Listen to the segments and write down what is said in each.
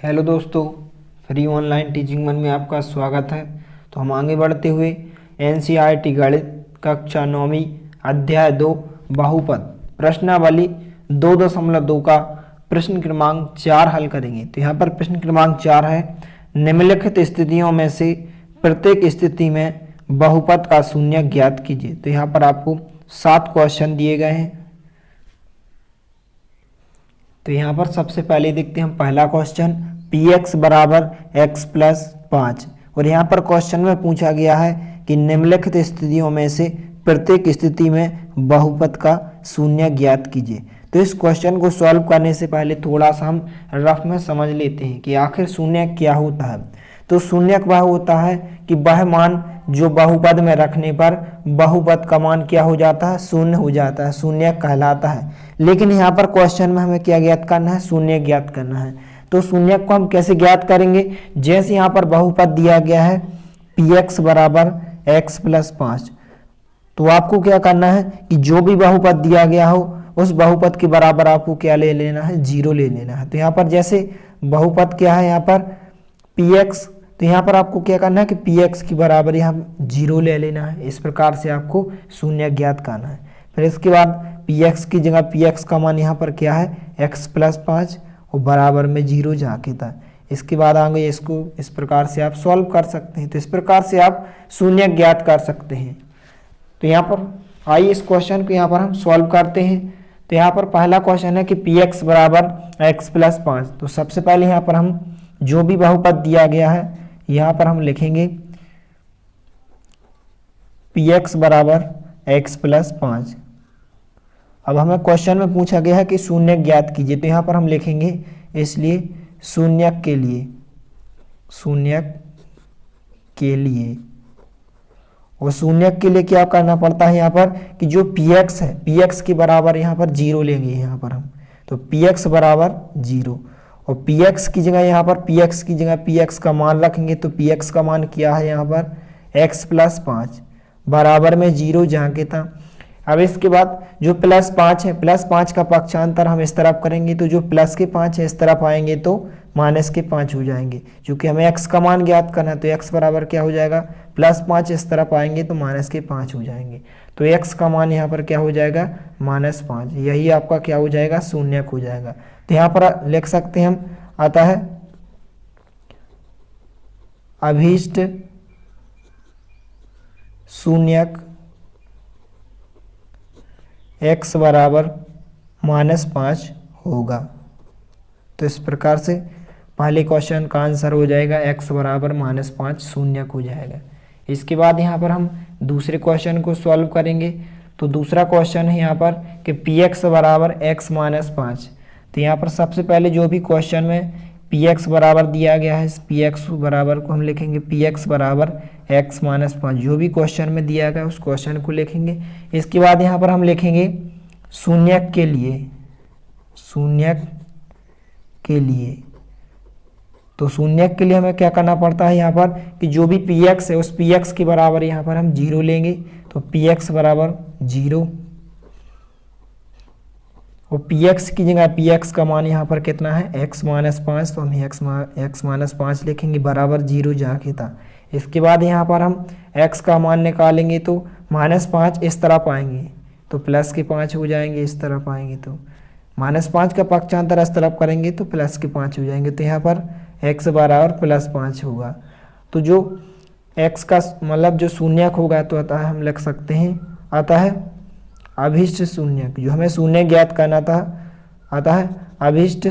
Hello दोस्तों, free online teaching one में आपका स्वागत है। तो हम आगे बढ़ते हुए एनसीईआरटी गणित कक्षा 9वीं अध्याय 2 बहुपद प्रश्नावली 2.2 का प्रश्न क्रमांक 4 हल करेंगे। तो यहाँ पर प्रश्न क्रमांक 4 है, निम्नलिखित स्थितियों में से प्रत्येक स्थिति में बहुपद का शून्य ज्ञात कीजिए। तो यहाँ पर आपको 7 क्वेश्चन दिए गए हैं। तो यहाँ पर सबसे पहले देखते हैं हम पहला क्वेश्चन, px बराबर x प्लस 5। और यहाँ पर क्वेश्चन में पूछा गया है कि निम्नलिखित स्थितियों में से प्रत्येक स्थिति में बहुपद का शून्य ज्ञात कीजिए। तो इस क्वेश्चन को सॉल्व करने से पहले थोड़ा सा हम रफ में समझ लेते हैं कि आखिर शून्य क्या होता है। तो शून्य वह होता है कि वह मान जो बहुपद में रखने पर बहुपद का मान क्या हो जाता है, शून्य हो जाता है, शून्य कहलाता है। लेकिन यहाँ पर क्वेश्चन में हमें क्या ज्ञात करना है, शून्य ज्ञात करना है। तो शून्य को हम कैसे ज्ञात करेंगे, जैसे यहाँ पर बहुपद दिया गया है px बराबर x प्लस 5। तो आपको क्या करना है कि जो भी बहुपद दिया गया हो उस बहुपद के बराबर आपको क्या ले लेना है, 0 ले लेना है। तो यहाँ पर जैसे बहुपद क्या है यहाँ पर px, तो यहाँ पर आपको क्या करना है कि px की बराबर यहाँ 0 ले लेना है। इस प्रकार से आपको शून्य ज्ञात करना है। फिर इसके बाद px की जगह px का मान यहाँ पर क्या है, x प्लस 5 और बराबर में 0 जाके था। इसके बाद आगे इसको इस प्रकार से आप सॉल्व कर सकते हैं। तो इस प्रकार से आप शून्य ज्ञात कर सकते हैं। तो यहाँ पर आइए इस क्वेश्चन को यहाँ पर हम सॉल्व करते हैं। तो यहाँ पर पहला क्वेश्चन है कि px बराबर x प्लस 5। तो सबसे पहले यहाँ पर हम जो भी बहुपद दिया गया है यहाँ पर हम लिखेंगे px बराबर x प्लस 5। अब हमें क्वेश्चन में पूछा गया है कि शून्य ज्ञात कीजिए। तो यहाँ पर हम लिखेंगे इसलिए शून्य के लिए और शून्य के लिए क्या करना पड़ता है यहाँ पर कि जो px है px के बराबर यहाँ पर 0 लेंगे यहाँ पर हम। तो px बराबर 0 और px की जगह यहाँ पर px का मान रखेंगे। तो px का मान क्या है यहाँ पर x प्लस 5 बराबर में 0 जहाँ के था। अब इसके बाद जो प्लस 5 है, प्लस 5 का पक्षांतर हम इस तरफ करेंगे तो जो प्लस के 5 है इस तरफ आएंगे तो माइनस के 5 हो जाएंगे। क्योंकि हमें x का मान ज्ञात करना है तो x बराबर क्या हो जाएगा, प्लस 5 इस तरफ आएंगे तो माइनस के 5 हो जाएंगे। तो x का मान यहाँ पर क्या हो जाएगा, -5। यही आपका क्या हो जाएगा, शून्य हो जाएगा। तो यहाँ पर लिख सकते हैं हम, आता है अभीष्ट शून्यक x बराबर -5 होगा। तो इस प्रकार से पहले क्वेश्चन का आंसर हो जाएगा x बराबर -5 शून्यक हो जाएगा। इसके बाद यहाँ पर हम दूसरे क्वेश्चन को सॉल्व करेंगे। तो दूसरा क्वेश्चन है यहाँ पर कि px बराबर x माइनस 5। तो यहाँ पर सबसे पहले जो भी क्वेश्चन में px बराबर दिया गया है, इस px बराबर को हम लिखेंगे px बराबर x माइनस 5। जो भी क्वेश्चन में दिया गया उस क्वेश्चन को लिखेंगे। इसके बाद यहाँ पर हम लिखेंगे शून्यक के लिए। तो शून्यक के लिए हमें क्या करना पड़ता है यहाँ पर कि जो भी px है उस px के बराबर यहाँ पर हम 0 लेंगे। तो px बराबर 0 और px की जगह px का मान यहाँ पर कितना है, x माइनस 5। तो हम x माइनस 5 लिखेंगे बराबर 0 जाके था। इसके बाद यहाँ पर हम x का मान निकालेंगे तो -5 इस तरफ आएंगे तो प्लस के 5 हो जाएंगे, इस तरफ आएंगे तो -5 का पक्षांतर इस तरफ करेंगे तो प्लस के 5 हो जाएंगे। तो यहाँ पर x बराबर +5 होगा। तो जो x का मतलब जो शून्यक होगा तो आता है, हम लिख सकते हैं आता है अभीष्ट शून्यक। जो हमें शून्य ज्ञात करना था आता है अभीष्ट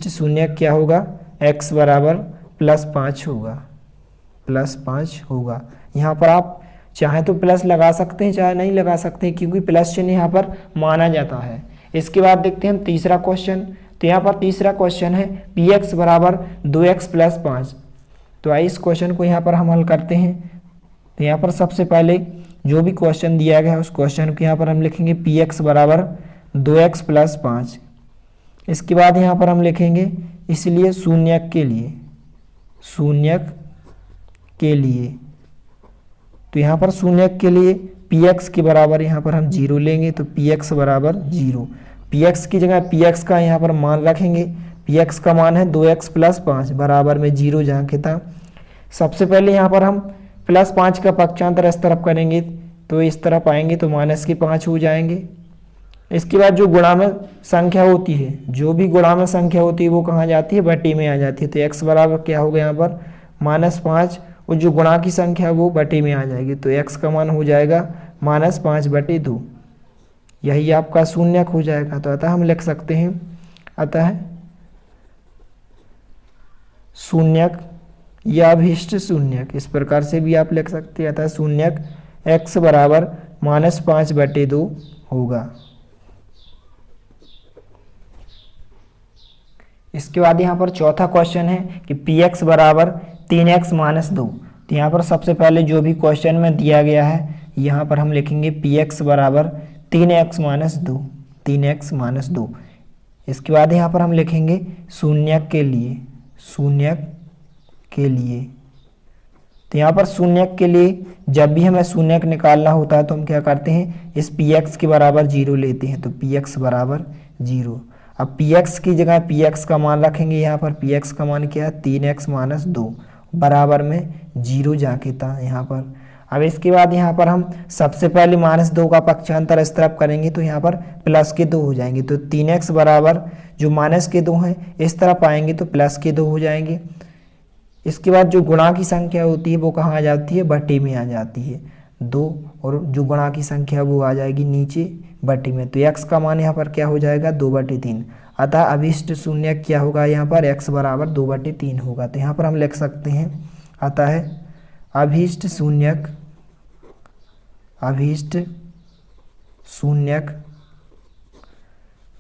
शून्यक क्या होगा, x बराबर +5 होगा। यहाँ पर आप चाहे तो प्लस लगा सकते हैं चाहे नहीं लगा सकते हैं, क्योंकि प्लस चिन्ह यहाँ पर माना जाता है। इसके बाद देखते हैं हम तीसरा क्वेश्चन। तो यहाँ पर तीसरा क्वेश्चन है px बराबर 2x प्लस 5। तो आइए इस क्वेश्चन को यहाँ पर हम हल करते हैं। तो यहाँ पर सबसे पहले जो भी क्वेश्चन दिया गया है उस क्वेश्चन को यहाँ पर हम लिखेंगे px बराबर 2x प्लस 5। इसके बाद यहाँ पर हम लिखेंगे इसलिए शून्यक के लिए। तो यहाँ पर शून्यक के लिए px के बराबर यहाँ पर हम 0 लेंगे। तो px बराबर 0, px की जगह px का यहाँ पर मान रखेंगे। पी एक्स का मान है 2x प्लस 5 बराबर में 0 जहाँ के था। सबसे पहले यहाँ पर हम प्लस 5 का पक्षांतर इस तरफ करेंगे तो इस तरफ आएंगे तो माइनस के 5 हो जाएंगे। इसके बाद जो गुणा में संख्या होती है, जो भी गुणा में संख्या होती है वो कहाँ जाती है, बटे में आ जाती है। तो x बराबर क्या होगा यहाँ पर -5 और जो गुणा की संख्या वो बटे में आ जाएगी। तो x का मान हो जाएगा -5/2। यही आपका शून्यक हो जाएगा। तो अतः हम लिख सकते हैं, अतः शून्यक या अभीष्ट शून्यक, इस प्रकार से भी आप लिख सकते हैं। अतः शून्यक x बराबर -5/2 होगा। इसके बाद यहाँ पर चौथा क्वेश्चन है कि px बराबर 3x - 2। तो यहाँ पर सबसे पहले जो भी क्वेश्चन में दिया गया है यहाँ पर हम लिखेंगे px बराबर 3x - 2, 3x - 2। इसके बाद यहाँ पर हम लिखेंगे शून्यक के लिए, शून्यक के लिए। तो यहाँ पर शून्यक के लिए जब भी हमें शून्यक निकालना होता है तो हम क्या करते हैं, इस px के बराबर 0 लेते हैं। तो px बराबर 0। अब px की जगह px का मान रखेंगे। यहाँ पर px का मान क्या है, 3x - 2 बराबर में 0 जाके था यहाँ पर। अब इसके बाद यहाँ पर हम सबसे पहले -2 का पक्षांतर इस तरफ करेंगे तो यहाँ पर प्लस के 2 हो जाएंगे। तो 3x बराबर जो -2 हैं इस तरफ आएंगे तो +2 हो जाएंगे। इसके बाद जो गुणा की संख्या होती है वो कहाँ आ जाती है, बटे में आ जाती है 2, और जो गुणा की संख्या वो आ जाएगी नीचे बटे में। तो x का मान यहाँ पर क्या हो जाएगा, 2/3। अतः अभीष्ट शून्यक क्या होगा, यहाँ पर x बराबर 2/3 होगा। तो यहाँ पर हम लिख सकते हैं, अतः अभीष्ट शून्यक, अभीष्ट शून्यक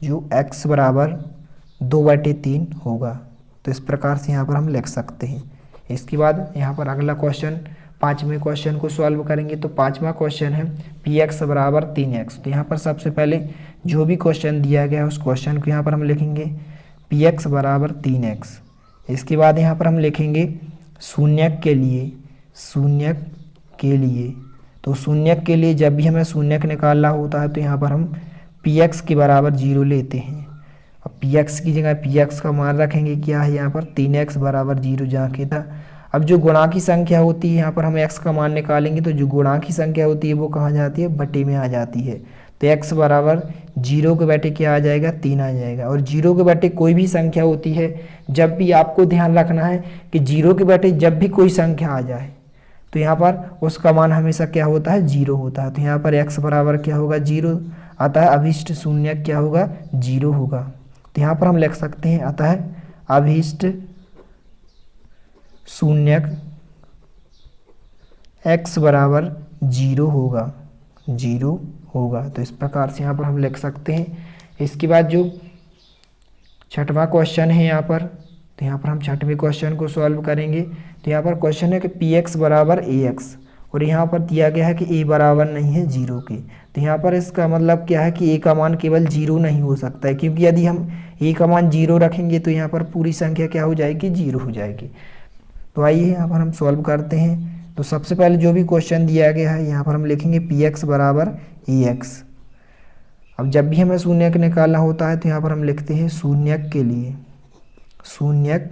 जो x बराबर 2/3 होगा। तो इस प्रकार से यहाँ पर हम लिख सकते हैं। इसके बाद यहाँ पर अगला क्वेश्चन, पाँचवें क्वेश्चन को सॉल्व करेंगे। तो पाँचवा क्वेश्चन है px बराबर 3x। तो यहाँ पर सबसे पहले जो भी क्वेश्चन दिया गया है उस क्वेश्चन को यहाँ पर हम लिखेंगे px बराबर 3x। इसके बाद यहाँ पर हम लिखेंगे शून्यक के लिए, शून्यक के लिए। तो शून्यक के लिए जब भी हमें शून्यक निकालना होता है तो यहाँ पर हम px के बराबर 0 लेते हैं। अब px की जगह px का मान रखेंगे क्या है यहाँ पर, 3x बराबर 0 जहाँ के था। अब जो गुणा की संख्या होती है यहाँ पर हम x का मान निकालेंगे तो जो गुणा की संख्या होती है वो कहाँ जाती है, बटे में आ जाती है। तो x बराबर 0 के बटे क्या आ जाएगा, 3 आ जाएगा। और 0 के बटे कोई भी संख्या होती है, जब भी आपको ध्यान रखना है कि 0 के बटे जब भी कोई संख्या आ जाए तो यहाँ पर उसका मान हमेशा क्या होता है, 0 होता है। तो यहाँ पर x बराबर क्या होगा, 0। अतः अभीष्ट शून्यक क्या होगा, 0 होगा। तो यहाँ पर हम लिख सकते हैं, अतः अभीष्ट शून्यक x बराबर 0 होगा, 0 होगा। तो इस प्रकार से यहाँ पर हम लिख सकते हैं। इसके बाद जो छठवां क्वेश्चन है यहाँ पर, तो यहाँ पर हम छठवें क्वेश्चन को सॉल्व करेंगे। तो यहाँ पर क्वेश्चन है कि px बराबर ax, और यहाँ पर दिया गया है कि a बराबर नहीं है 0 के। तो यहाँ पर इसका मतलब क्या है कि a का मान केवल 0 नहीं हो सकता है, क्योंकि यदि हम a का मान 0 रखेंगे तो यहाँ पर पूरी संख्या क्या हो जाएगी, 0 हो जाएगी। तो आइए यहाँ पर हम सॉल्व करते हैं। तो सबसे पहले जो भी क्वेश्चन दिया गया है यहाँ पर हम लिखेंगे px बराबर ax। अब जब भी हमें शून्यक निकालना होता है तो यहाँ पर हम लिखते हैं शून्यक के लिए, शून्यक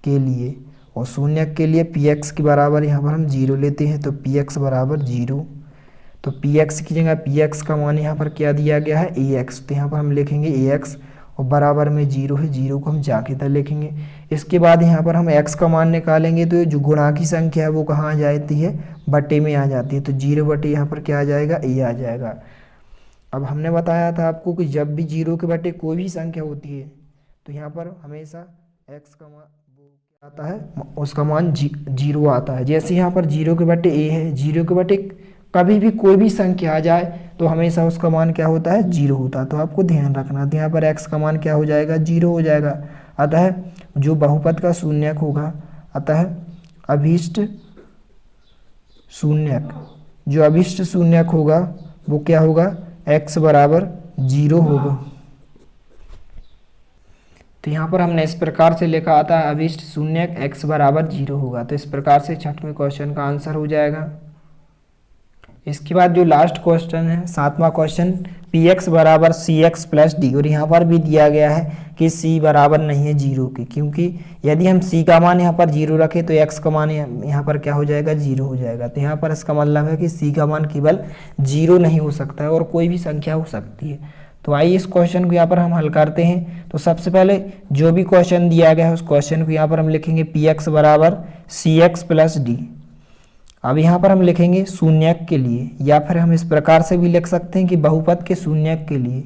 के लिए। और शून्यक के लिए px के बराबर यहाँ पर हम 0 लेते हैं। तो px बराबर 0। तो px की जगह px का मान यहाँ पर क्या दिया गया है, ax। तो यहाँ पर हम लिखेंगे ax और बराबर में 0 है, 0 को हम जाके तक लिखेंगे। इसके बाद यहाँ पर हम x का मान निकालेंगे तो जो गुणा की संख्या है वो कहाँ आ जाती है, बटे में आ जाती है। तो 0 बटे यहाँ पर क्या आ जाएगा, a आ जाएगा। अब हमने बताया था आपको कि जब भी 0 के बटे कोई भी संख्या होती है तो यहाँ पर हमेशा x का मान वो क्या आता है, उसका मान 0 आता है। जैसे यहाँ पर 0 के बटे a है, 0 के बटे कभी भी कोई भी संख्या आ जाए तो हमेशा उसका मान क्या होता है, 0 होता है। तो आपको ध्यान रखना। तो यहाँ पर x का मान क्या हो जाएगा, 0 हो जाएगा। अतः जो बहुपद का शून्यक होगा, अतः अभीष्ट शून्यक, जो अभीष्ट शून्यक होगा वो क्या होगा, x बराबर 0 होगा। तो यहाँ पर हमने इस प्रकार से लिखा आता है अभीष्ट शून्यक x बराबर 0 होगा। तो इस प्रकार से छठवें क्वेश्चन का आंसर हो जाएगा। इसके बाद जो लास्ट क्वेश्चन है 7वां क्वेश्चन, पी एक्स बराबर सी एक्स प्लस डी, और यहाँ पर भी दिया गया है कि c बराबर नहीं है 0 के, क्योंकि यदि हम c का मान यहाँ पर 0 रखें तो x का मान यहाँ पर क्या हो जाएगा, 0 हो जाएगा। तो यहाँ पर इसका मतलब है कि c का मान केवल 0 नहीं हो सकता है और कोई भी संख्या हो सकती है। तो आइए इस क्वेश्चन को यहाँ पर हम हल करते हैं। तो सबसे पहले जो भी क्वेश्चन दिया गया है उस क्वेश्चन को यहाँ पर हम लिखेंगे पी एक्स बराबर सी एक्स प्लस डी। अब यहाँ पर हम लिखेंगे शून्यक के लिए, या फिर हम इस प्रकार से भी लिख सकते हैं कि बहुपद के शून्यक के लिए,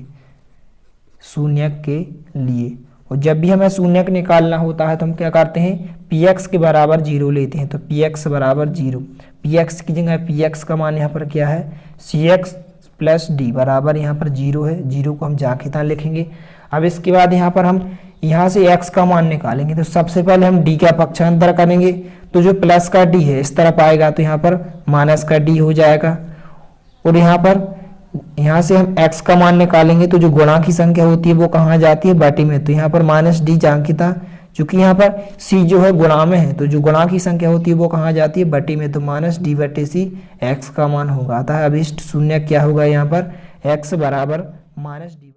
शून्यक के लिए। और जब भी हमें शून्यक निकालना होता है तो हम क्या करते हैं, पी एक्स के बराबर 0 लेते हैं। तो पी एक्स बराबर 0, पी एक्स की जगह पी एक्स का मान यहाँ पर क्या है, सी एक्स प्लस डी बराबर यहाँ पर 0 है, 0 को हम जाके लिखेंगे। अब इसके बाद यहाँ पर हम यहाँ से x का मान निकालेंगे। तो सबसे पहले हम d का पक्षांतर करेंगे, तो जो प्लस का d है इस तरफ आएगा तो यहाँ पर माइनस का d हो जाएगा। और यहाँ से हम x का मान निकालेंगे, तो जो गुणा की संख्या होती है वो कहाँ जाती है, बटे में। तो यहाँ पर माइनस डी जांकिता, चूंकि यहाँ पर c जो है गुणा में है तो जो गुणा की संख्या होती है वो कहाँ जाती है, बटे में। तो माइनस डी बटे सी x का मान होगा। अतः अभिष्ट शून्य क्या होगा यहाँ पर, x बराबर माइनस डी।